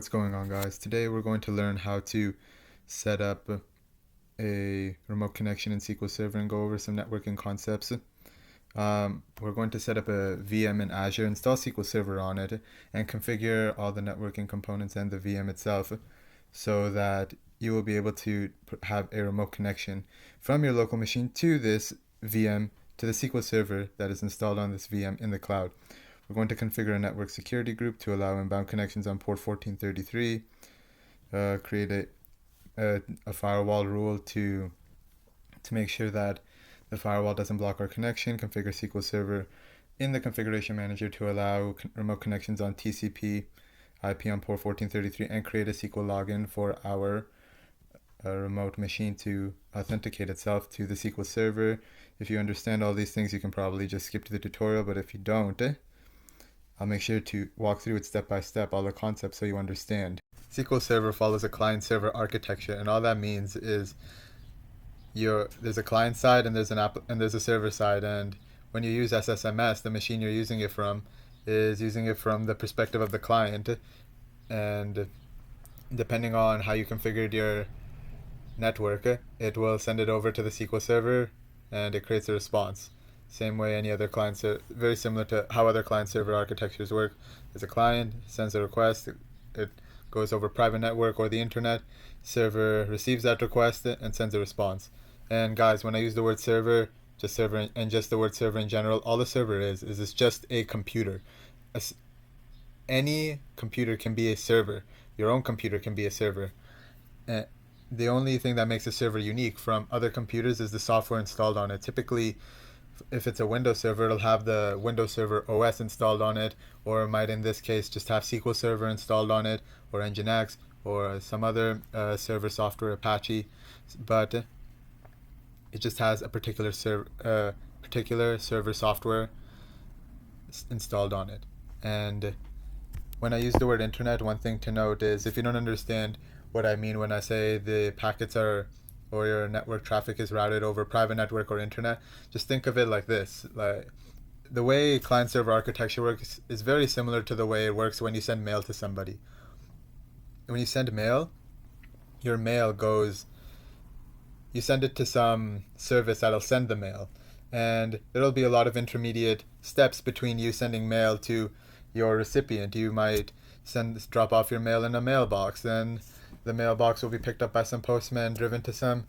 What's going on, guys? Today we're going to learn how to set up a remote connection in SQL Server and go over some networking concepts. We're going to set up a VM in Azure, install SQL Server on it, and configure all the networking components and the VM itself so that you will be able to have a remote connection from your local machine to this VM to the SQL Server that is installed on this VM in the cloud. We're going to configure a network security group to allow inbound connections on port 1433, create a firewall rule to make sure that the firewall doesn't block our connection, configure SQL Server in the configuration manager to allow remote connections on TCP, IP on port 1433, and create a SQL login for our remote machine to authenticate itself to the SQL Server. If you understand all these things, you can probably just skip to the tutorial, but if you don't, I'll make sure to walk through it step by step, all the concepts, so you understand. SQL Server follows a client-server architecture, and all that means is there's a client side and there's a server side, and when you use SSMS, the machine you're using it from is using it from the perspective of the client, and depending on how you configured your network, it will send it over to the SQL Server and it creates a response. Same way any other client server, very similar to how other client server architectures work. There's a client, sends a request, it goes over private network or the internet, server receives that request and sends a response. And guys, when I use the word server, just server and just the word server in general, all the server is it's just a computer. Any computer can be a server. Your own computer can be a server. The only thing that makes a server unique from other computers is the software installed on it. Typically, if it's a Windows server, it'll have the Windows Server OS installed on it, or it might in this case just have SQL Server installed on it, or Nginx, or some other server software, Apache, but it just has a particular server software installed on it. And when I use the word internet, one thing to note is if you don't understand what I mean when I say the packets are or your network traffic is routed over private network or internet, just think of it like this. Like the way client server architecture works is very similar to the way it works when you send mail to somebody. When you send mail, your mail goes, you send it to some service that'll send the mail, and there'll be a lot of intermediate steps between you sending mail to your recipient. You might drop off your mail in a mailbox, then the mailbox will be picked up by some postman, driven to some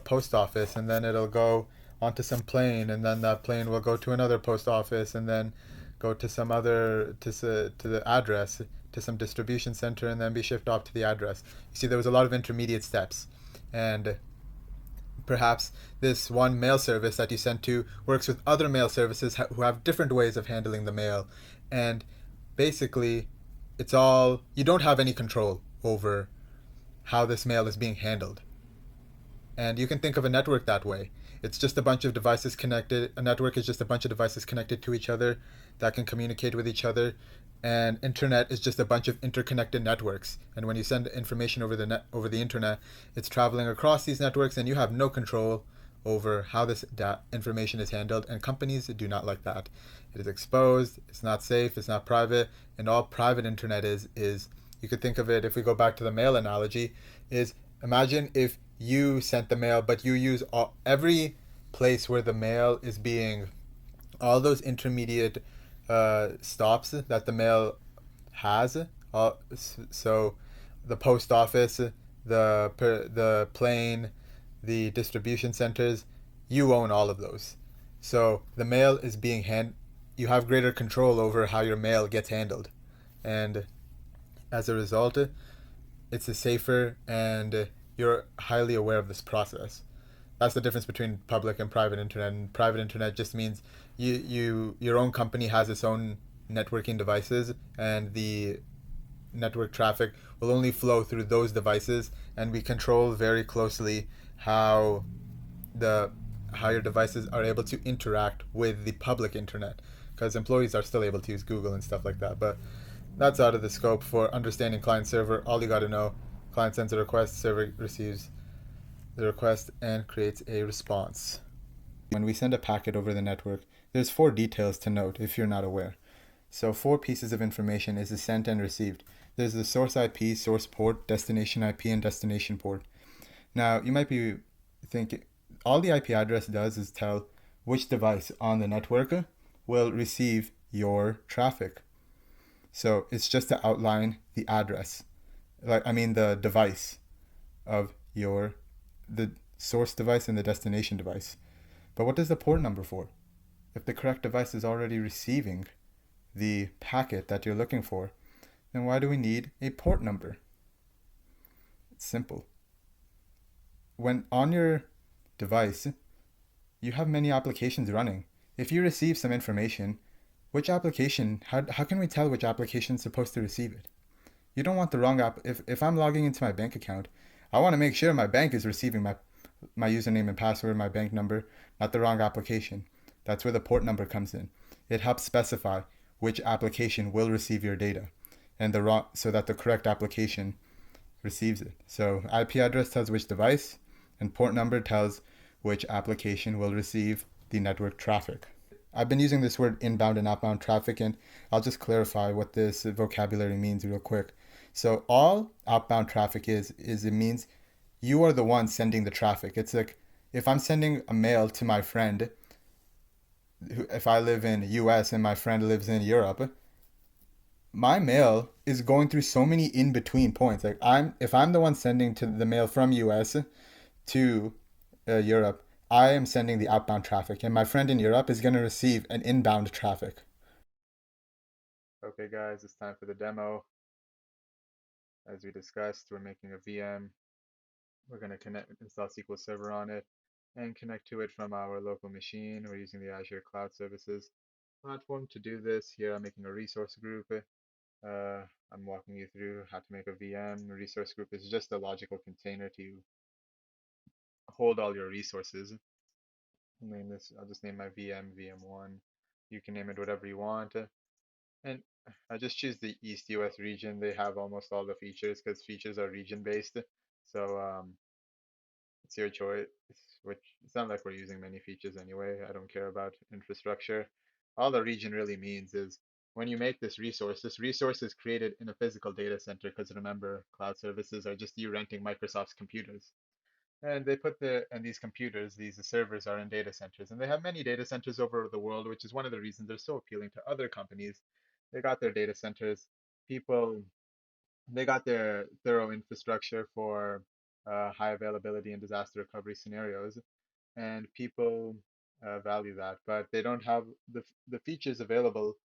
post office, and then it'll go onto some plane, and then that plane will go to another post office, and then go to some other to the address, to some distribution center, and then be shipped off to the address. You see, there was a lot of intermediate steps, and perhaps this one mail service that you sent to works with other mail services who have different ways of handling the mail, and basically you don't have any control over how this mail is being handled. And you can think of a network that way. It's just a bunch of devices connected. A network is just a bunch of devices connected to each other that can communicate with each other. And internet is just a bunch of interconnected networks. And when you send information over the internet, it's traveling across these networks, and you have no control over how this information is handled. And companies do not like that. It is exposed. It's not safe. It's not private. And all private internet is you could think of it, if we go back to the mail analogy, is imagine if you sent the mail, but you use every place where the mail is being, all those intermediate stops that the mail has. So the post office, the plane, the distribution centers, you own all of those. So the mail is being you have greater control over how your mail gets handled. And as a result, it's a safer, and you're highly aware of this process. That's the difference between public and private internet. And private internet just means your own company has its own networking devices, and the network traffic will only flow through those devices, and we control very closely how your devices are able to interact with the public internet, because employees are still able to use Google and stuff like that. But that's out of the scope for understanding client server. All you got to know: client sends a request, server receives the request and creates a response. When we send a packet over the network, there's 4 details to note if you're not aware. So 4 pieces of information is the sent and received. There's the source IP, source port, destination IP, and destination port. Now, you might be thinking all the IP address does is tell which device on the network will receive your traffic. So it's just to outline the address, like I mean the device of your the source device and the destination device. But what does the port number for? If the correct device is already receiving the packet that you're looking for, then why do we need a port number? It's simple. When on your device, you have many applications running. If you receive some information, which application, how can we tell which application is supposed to receive it? You don't want the wrong app. If I'm logging into my bank account, I want to make sure my bank is receiving my username and password, my bank number, not the wrong application. That's where the port number comes in. It helps specify which application will receive your data, and the wrong so that the correct application receives it. So IP address tells which device, and port number tells which application will receive the network traffic. I've been using this word inbound and outbound traffic, and I'll just clarify what this vocabulary means real quick. So all outbound traffic is it means you are the one sending the traffic. It's like if I'm sending a mail to my friend, if I live in US and my friend lives in Europe, my mail is going through so many in between points. Like if I'm the one sending to the mail from US to Europe, I am sending the outbound traffic, and my friend in Europe is going to receive an inbound traffic. Okay, guys, it's time for the demo. As we discussed, we're making a VM. We're going to install SQL Server on it, and connect to it from our local machine. We're using the Azure Cloud Services platform to do this. Here I'm making a resource group. I'm walking you through how to make a VM. A resource group is just a logical container to hold all your resources. Name this, I'll just name my VM VM1. You can name it whatever you want. And I just choose the East US region. They have almost all the features because features are region based. So it's your choice, which it's not like we're using many features anyway. I don't care about infrastructure. All the region really means is when you make this resource is created in a physical data center because remember, cloud services are just you renting Microsoft's computers. And they put and these computers, these servers are in data centers, and they have many data centers over the world, which is one of the reasons they're so appealing to other companies. They got their data centers, people, they got their thorough infrastructure for high availability and disaster recovery scenarios, and people value that, but they don't have the features available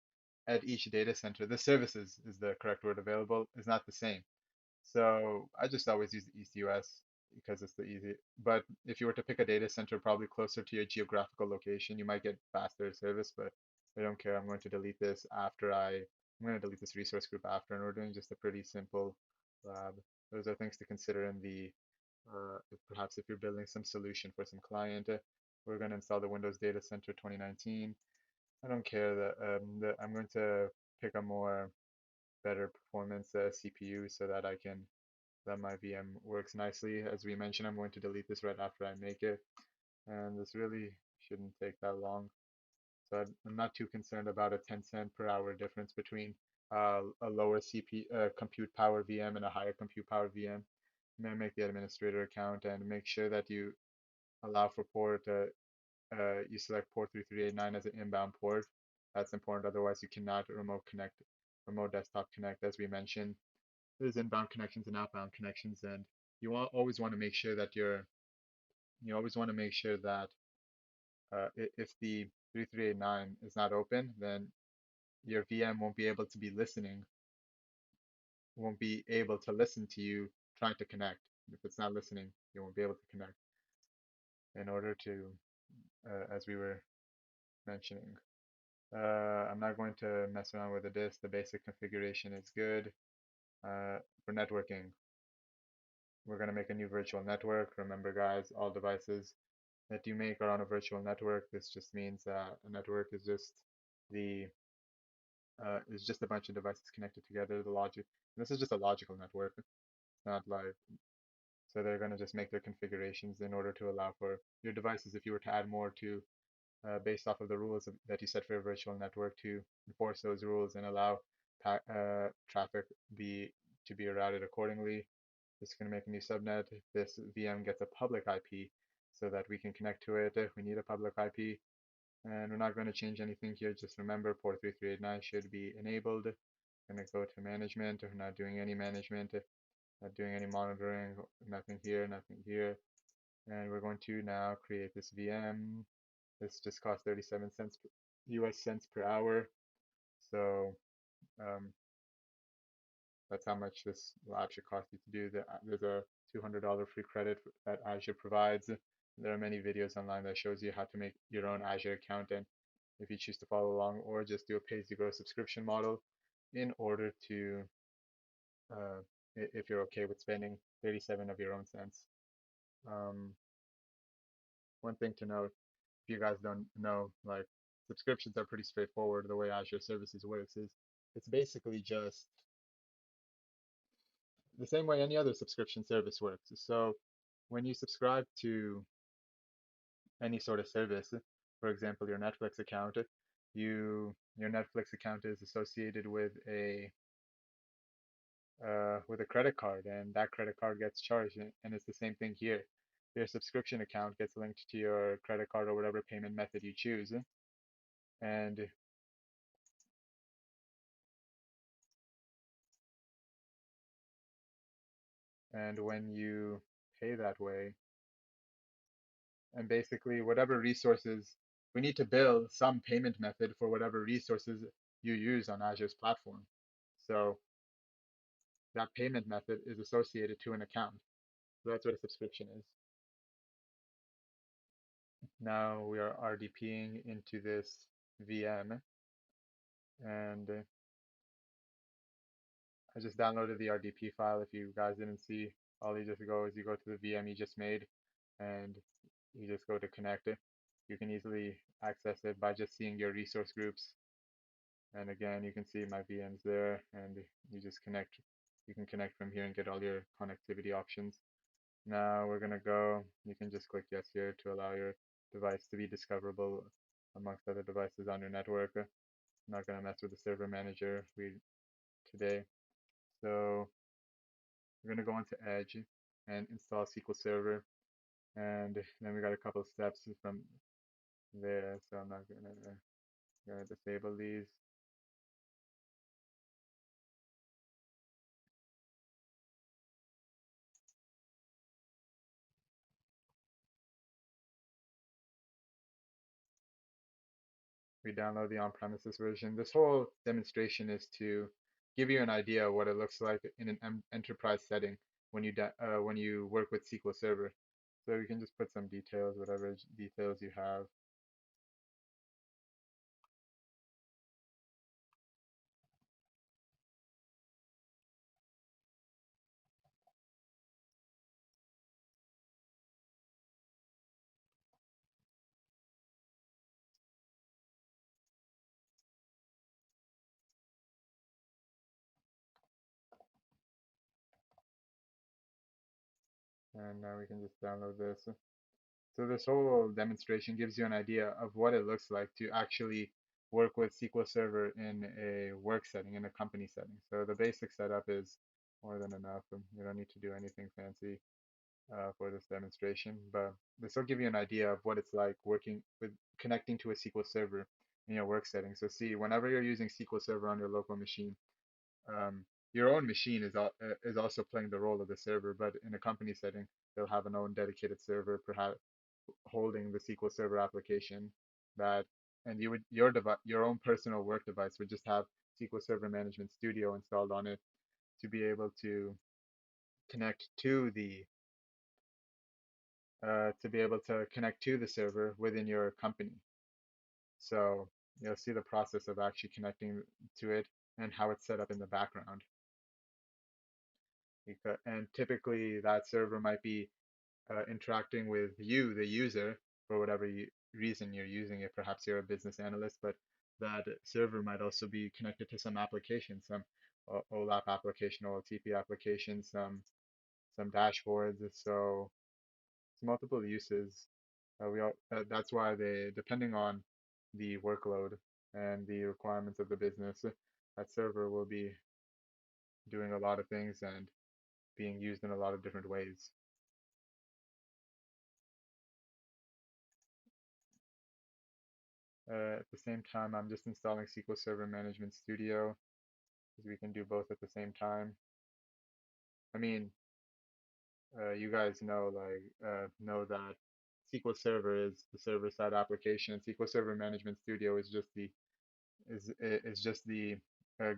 at each data center. The services is the correct word available is not the same. So I just always use the East US because it's the easy. But if you were to pick a data center probably closer to your geographical location, you might get faster service, but I don't care. I'm going to delete this I'm going to delete this resource group after, and we're doing just a pretty simple lab. Those are things to consider in the, perhaps if you're building some solution for some client, we're going to install the Windows Data Center 2019. I don't care that I'm going to pick a more better performance CPU so that that my VM works nicely. As we mentioned, I'm going to delete this right after I make it, and this really shouldn't take that long. So I'm not too concerned about a 10 cent per hour difference between a lower compute power VM and a higher compute power VM. I'm gonna make the administrator account and make sure that you allow for you select port 3389 as an inbound port. That's important. Otherwise, you cannot remote desktop connect, as we mentioned. There's inbound connections and outbound connections, and always want to make sure that you always want to make sure that if the 3389 is not open, then your VM won't be able to listen to you trying to connect. If it's not listening, you won't be able to connect in order to, as we were mentioning. I'm not going to mess around with the disk. The basic configuration is good. For networking, we're going to make a new virtual network. Remember, guys, all devices that you make are on a virtual network. This just means that a network the is just a bunch of devices connected together. This is just a logical network. It's not like so they're going to just make their configurations in order to allow for your devices. If you were to add more to based off of the rules that you set for your virtual network to enforce those rules and allow traffic be to be routed accordingly. This is going to make a new subnet. This VM gets a public IP so that we can connect to it if we need a public IP. And we're not going to change anything here. Just remember port 3389 should be enabled. Going to go to management. We're not doing any management, not doing any monitoring, nothing here, nothing here. And we're going to now create this VM. This just costs 37 cents US cents per hour. So um, that's how much this will actually cost you to do. There's a $200 free credit that Azure provides. There are many videos online that shows you how to make your own Azure account, and if you choose to follow along, or just do a pay-as-you-go subscription model in order to, uh, if you're okay with spending 37 of your own cents. Um, one thing to note, if you guys don't know, like subscriptions are pretty straightforward. The way Azure Services works is it's basically just the same way any other subscription service works. So when you subscribe to any sort of service, for example, your Netflix account, your Netflix account is associated with a credit card, and that credit card gets charged, and it's the same thing here. Your subscription account gets linked to your credit card or whatever payment method you choose, and when you pay that way, and basically whatever resources we need to build some payment method for whatever resources you use on Azure's platform. So that payment method is associated to an account. So that's what a subscription is. Now we are RDPing into this VM, and I just downloaded the RDP file. If you guys didn't see, all you just go is you go to the VM you just made, and you just go to connect it. You can easily access it by just seeing your resource groups. And again, you can see my VMs there, and you just connect. You can connect from here and get all your connectivity options. Now we're gonna go, you can just click yes here to allow your device to be discoverable amongst other devices on your network. I'm not gonna mess with the server manager today. So we're gonna go into Edge and install SQL Server, and then we got a couple of steps from there. So I'm not gonna disable these. We download the on-premises version. This whole demonstration is to give you an idea of what it looks like in an enterprise setting when you work with SQL Server. So you can just put some details, whatever details you have. And now we can just download this. So this whole demonstration gives you an idea of what it looks like to actually work with SQL Server in a work setting, in a company setting. So the basic setup is more than enough. You don't need to do anything fancy for this demonstration, but this will give you an idea of what it's like working with connecting to a SQL Server in your work setting. So see, whenever you're using SQL Server on your local machine, um, your own machine is also playing the role of the server, but in a company setting, they'll have an own dedicated server, perhaps holding the SQL Server application that, and your own personal work device would just have SQL Server Management Studio installed on it to be able to connect to the server within your company. So you'll see the process of actually connecting to it and how it's set up in the background. And typically that server might be interacting with you, the user, for whatever reason you're using it. Perhaps you're a business analyst, but that server might also be connected to some application, some OLAP application, OLTP application, some dashboards. So it's multiple uses. That's why depending on the workload and the requirements of the business, that server will be doing a lot of things and being used in a lot of different ways. At the same time, I'm just installing SQL Server Management Studio because we can do both at the same time. I mean, you guys know that SQL Server is the server side application, and SQL Server Management Studio is just the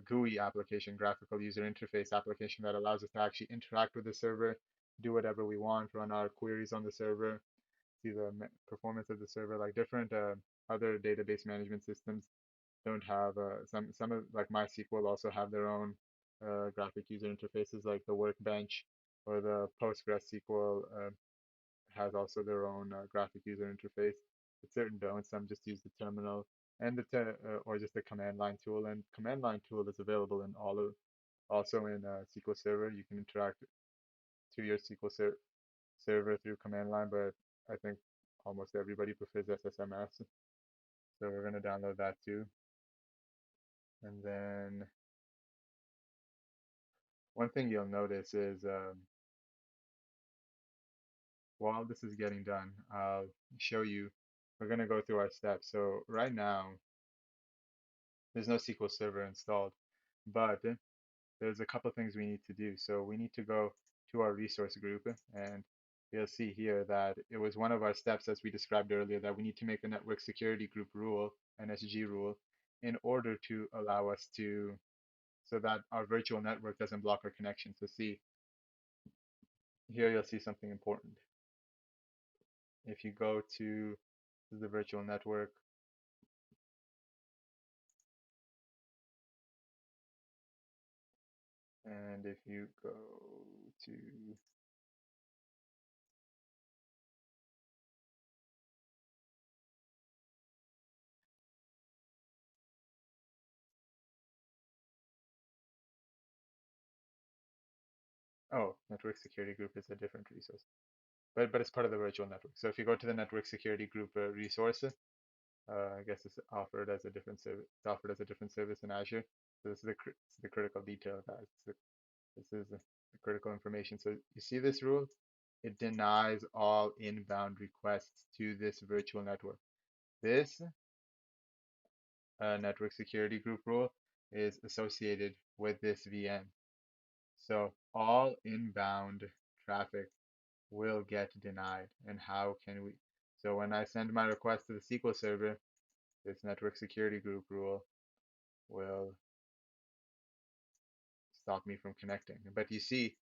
GUI application, graphical user interface application that allows us to actually interact with the server, do whatever we want, run our queries on the server, see the performance of the server. Like different other database management systems don't have some of like MySQL also have their own graphic user interfaces, like the Workbench or the PostgreSQL has also their own graphic user interface. But certain don't. Some just use the terminal and or just the command line tool. And command line tool is available in also in SQL Server. You can interact to your Server through command line, but I think almost everybody prefers SSMS. So we're going to download that too. And then one thing you'll notice is while this is getting done, I'll show you, we're going to go through our steps. So right now, there's no SQL Server installed, but there's a couple things we need to do. So we need to go to our resource group, and you'll see here that it was one of our steps, as we described earlier, that we need to make a network security group rule, an SG rule, in order to allow us to, so that our virtual network doesn't block our connection. So see, here you'll see something important. If you go to the virtual network, and if you go to, oh, network security group is a different resource, but it's part of the virtual network. So if you go to the network security group resource, I guess it's offered as a different service. It's offered as a different service in Azure. So this is the critical detail of that. This is the critical information. So you see this rule? It denies all inbound requests to this virtual network. This network security group rule is associated with this VM. So all inbound traffic will get denied. And how can we? So when I send my request to the SQL server, this network security group rule will stop me from connecting. But you see,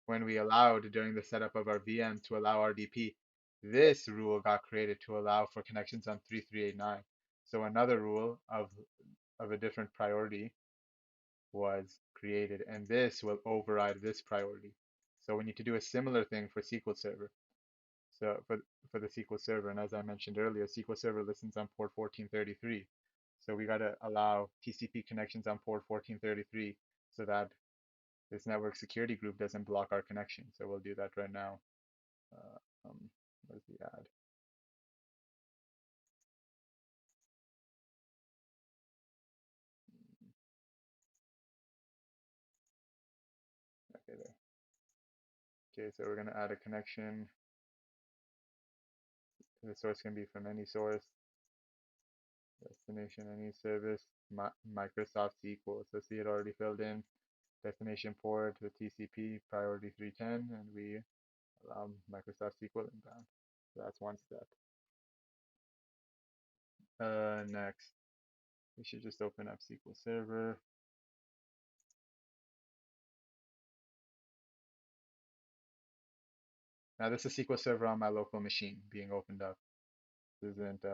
when we allowed during the setup of our VM to allow RDP, this rule got created to allow for connections on 3389. So another rule of a different priority was created, and this will override this priority. So we need to do a similar thing for SQL Server. So for the SQL Server, and as I mentioned earlier, SQL Server listens on port 1433. So we got to allow TCP connections on port 1433 so that this network security group doesn't block our connection. So we'll do that right now. Uh, where's the ad? Okay, there. Okay, so we're going to add a connection. The source can be from any source. Destination, any service. Microsoft SQL. So see it already filled in. Destination port, the TCP, priority 310, and we allow Microsoft SQL inbound. So that's one step. Next, we should just open up SQL Server. Now this is SQL Server on my local machine being opened up. This isn't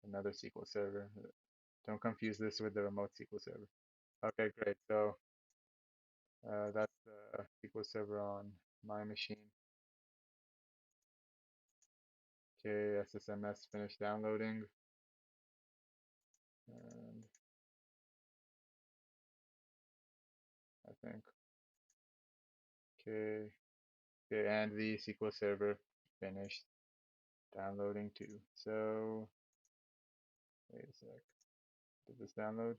another SQL Server. Don't confuse this with the remote SQL Server. Okay, great. So that's the SQL Server on my machine. Okay, SSMS finished downloading. And I think, okay, okay, and the SQL Server finished downloading too. So, wait a sec. Did this download?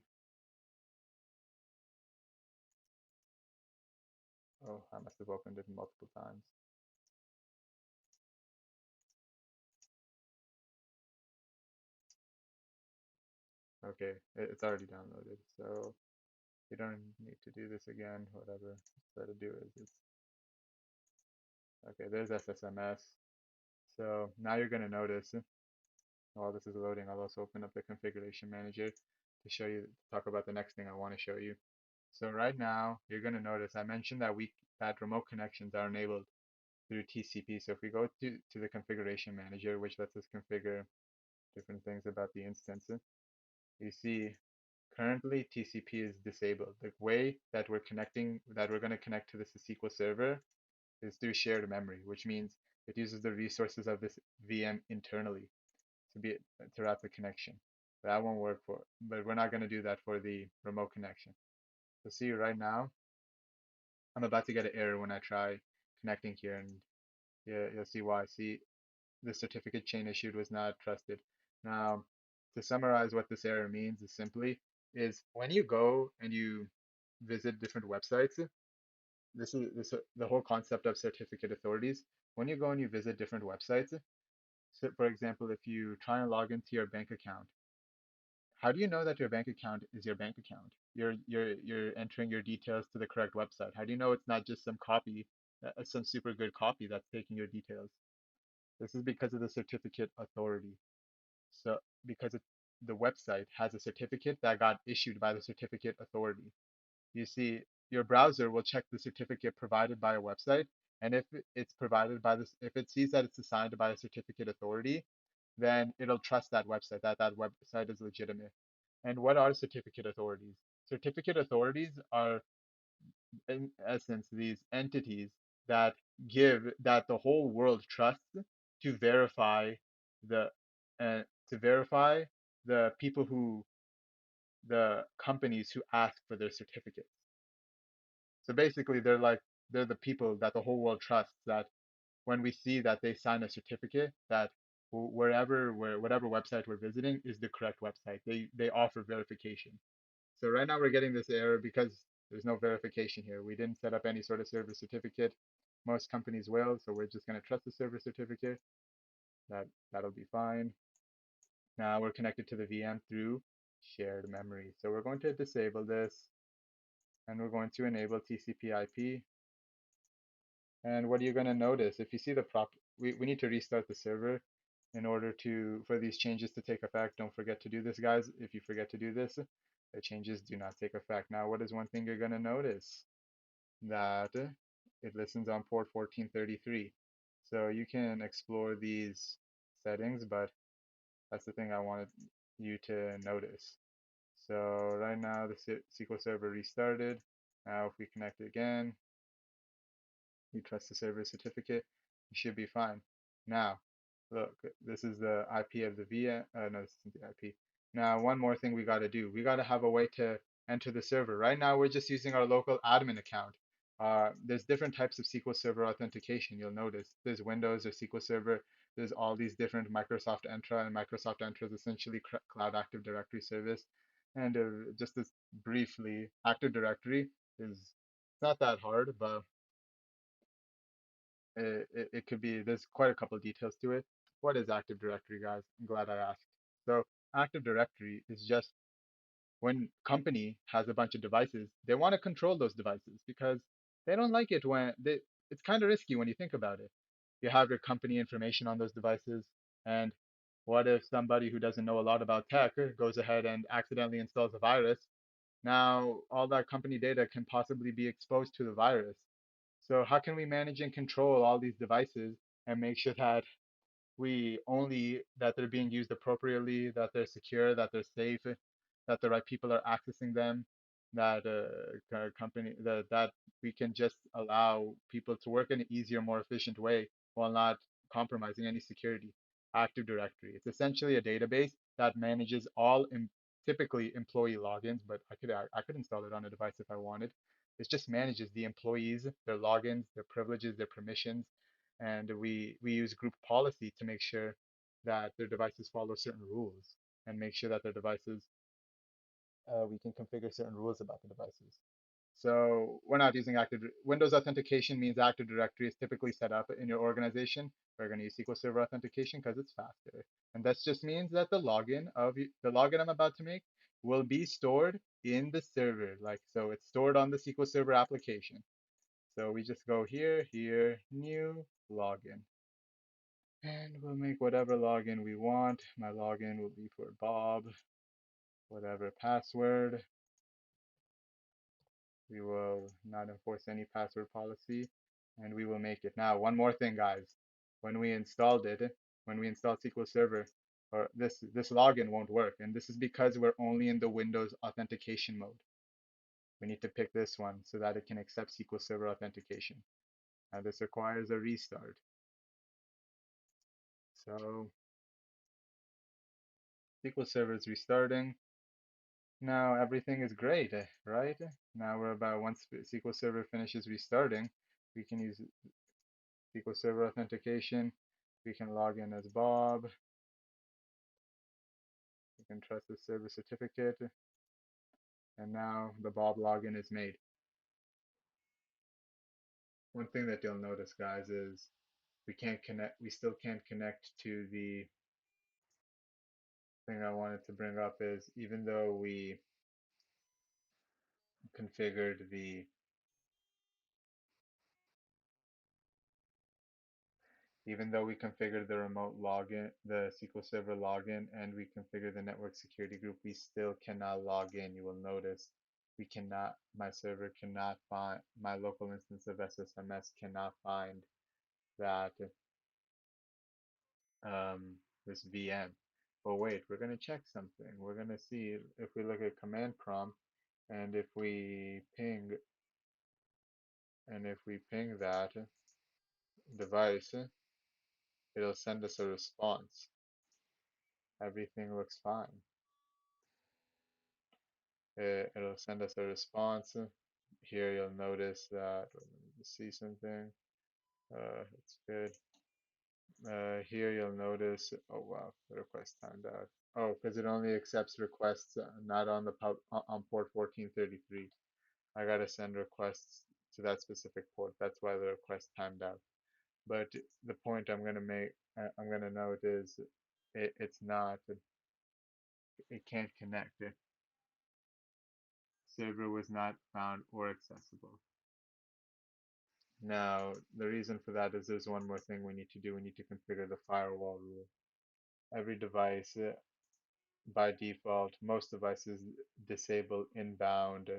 Oh, I must have opened it multiple times. Okay, it's already downloaded, so you don't need to do this again. Whatever, let it do is it's okay. There's SSMS. So now you're gonna notice while this is loading, I'll also open up the configuration manager to show you, talk about the next thing I want to show you. So right now you're gonna notice I mentioned that that remote connections are enabled through TCP. So if we go to the configuration manager, which lets us configure different things about the instance, you see currently TCP is disabled. The way that we're going to connect to this SQL Server is through shared memory, which means it uses the resources of this VM internally to be to route the connection. That won't work for, but we're not going to do that for the remote connection. So see right now, I'm about to get an error when I try connecting here, and yeah, you'll see why. See, the certificate chain issued was not trusted. Now, to summarize what this error means is simply is when you go and you visit different websites, this the whole concept of certificate authorities. When you go and you visit different websites, so for example, if you try and log into your bank account, how do you know that your bank account is your bank account? You're entering your details to the correct website. How do you know it's not just some copy, some super good copy that's taking your details? This is because of the certificate authority. So because the website has a certificate that got issued by the certificate authority. You see, your browser will check the certificate provided by a website, and if it's provided by this, if it sees that it's assigned by a certificate authority, then it'll trust that website, that that website is legitimate. And what are certificate authorities? Certificate authorities are, in essence, these entities that that the whole world trusts to verify the uh, to verify the people who the companies who ask for their certificates. So basically, they're the people that the whole world trusts. That when we see that they sign a certificate, that whatever website we're visiting is the correct website. They offer verification. So right now we're getting this error because there's no verification here. We didn't set up any sort of server certificate. Most companies will, so we're just going to trust the server certificate. That'll be fine. Now we're connected to the VM through shared memory. So we're going to disable this and we're going to enable TCP IP. And what you're going to notice, if you see we need to restart the server in order for these changes to take effect. Don't forget to do this, guys. If you forget to do this, the changes do not take effect. Now, what is one thing you're going to notice? That it listens on port 1433. So you can explore these settings, but that's the thing I wanted you to notice. So right now the SQL Server restarted. Now if we connect again, you trust the server certificate, you should be fine. Now, look, this is the IP of the VM. No, this isn't the IP. Now, one more thing we got to do. We got to have a way to enter the server. Right now, we're just using our local admin account. There's different types of SQL Server authentication. You'll notice there's Windows or SQL Server. There's all these different Microsoft Entra, and Microsoft Entra is essentially Cloud Active Directory service. And just as briefly, Active Directory is it's not that hard, but it could be, there's quite a couple of details to it. What is Active Directory, guys? I'm glad I asked. So Active Directory is just when company has a bunch of devices, they want to control those devices because they don't like it when it's kind of risky when you think about it. You have your company information on those devices, and what if somebody who doesn't know a lot about tech goes ahead and accidentally installs a virus? Now all that company data can possibly be exposed to the virus. So how can we manage and control all these devices and make sure that we only that they're being used appropriately, that they're secure, that they're safe, that the right people are accessing them, that company that we can just allow people to work in an easier, more efficient way while not compromising any security. Active Directory. It's essentially a database that manages typically employee logins, but I could install it on a device if I wanted. It just manages the employees, their logins, their privileges, their permissions, and we use group policy to make sure that their devices follow certain rules and make sure that their devices we can configure certain rules about the devices. So we're not using Windows authentication means Active Directory is typically set up in your organization. We're going to use SQL Server authentication because it's faster. And that just means that the login I'm about to make will be stored in the server. Like so it's stored on the SQL Server application. So we just go here, new login. And we'll make whatever login we want. My login will be for Bob, whatever password. We will not enforce any password policy and we will make it. Now, one more thing, guys. When we installed it, when we installed SQL Server, or this login won't work. And this is because we're only in the Windows authentication mode. We need to pick this one so that it can accept SQL Server authentication. Now, this requires a restart. So SQL Server is restarting. Now everything is great, right? Now we're about once SQL Server finishes restarting, we can use SQL Server authentication. We can log in as Bob. We can trust the server certificate. And now the Bob login is made. One thing that you'll notice, guys, is we still can't connect to the thing I wanted to bring up is even though we configured the even though we configure the remote login, the SQL Server login, and we configure the network security group, we still cannot log in. You will notice my server cannot find, my local instance of SSMS cannot find that this VM. But wait, we're going to check something. We're going to see if we look at command prompt and if we ping that device, it'll send us a response. Everything looks fine. It'll send us a response. Here you'll notice that, let me just see something. It's good. Here you'll notice, oh wow, the request timed out. Oh, because it only accepts requests not on the on port 1433. I gotta send requests to that specific port. That's why the request timed out. But the point I'm gonna note is it's not, it can't connect. Server was not found or accessible. Now, the reason for that is there's one more thing we need to do. We need to configure the firewall rule. Every device, by default, most devices disable inbound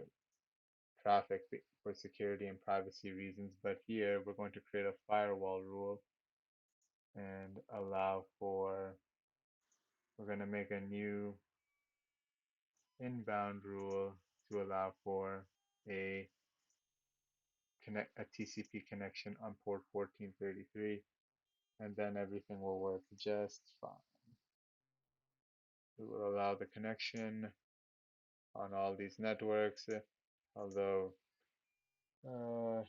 traffic for security and privacy reasons. But here we're going to create a firewall rule and we're going to make a new inbound rule to allow for a a TCP connection on port 1433, and then everything will work just fine. We will allow the connection on all these networks, although uh,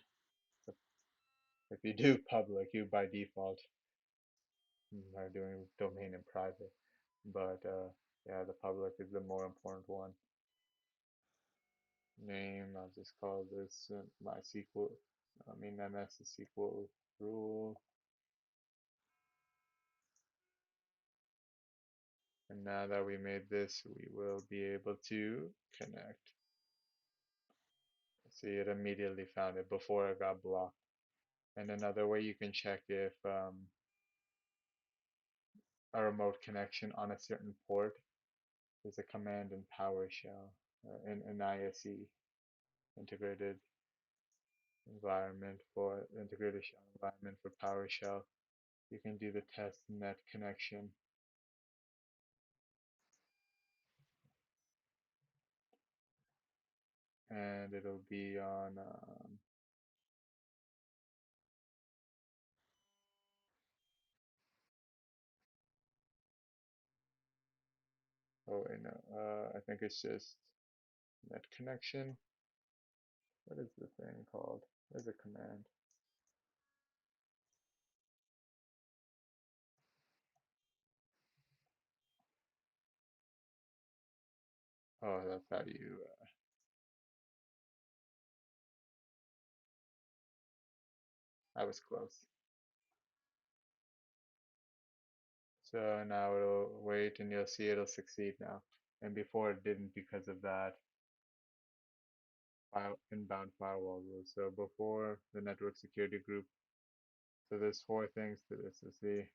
if you do public, you by default are doing domain and private. But yeah, the public is the more important one. Name, I'll just call this MySQL, MS SQL rule. And now that we made this, we will be able to connect. See, it immediately found it before it got blocked. And another way you can check if a remote connection on a certain port is a command in PowerShell, in an ISE, integrated integrated shell environment for PowerShell. You can do the test net connection, and it'll be on oh wait, no, I think it's just net connection. What is the thing called? There's a command. Oh, that's how you I was close. So now it'll wait and you'll see it'll succeed now. And before it didn't because of that inbound firewall rule. So before the network security group, so there's four things to this. So see,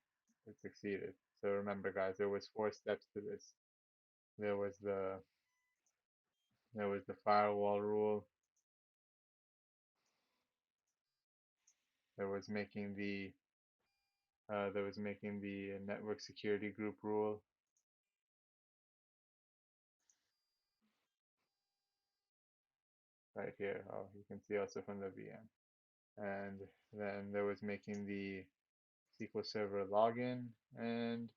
it succeeded. So remember guys, there was four steps to this. There was the firewall rule. There was making the network security group rule. Right here. Oh, you can see also from the VM. And then there was making the SQL Server login, and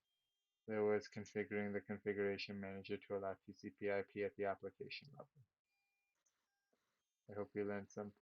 there was configuring the configuration manager to allow TCP/IP at the application level. I hope you learned some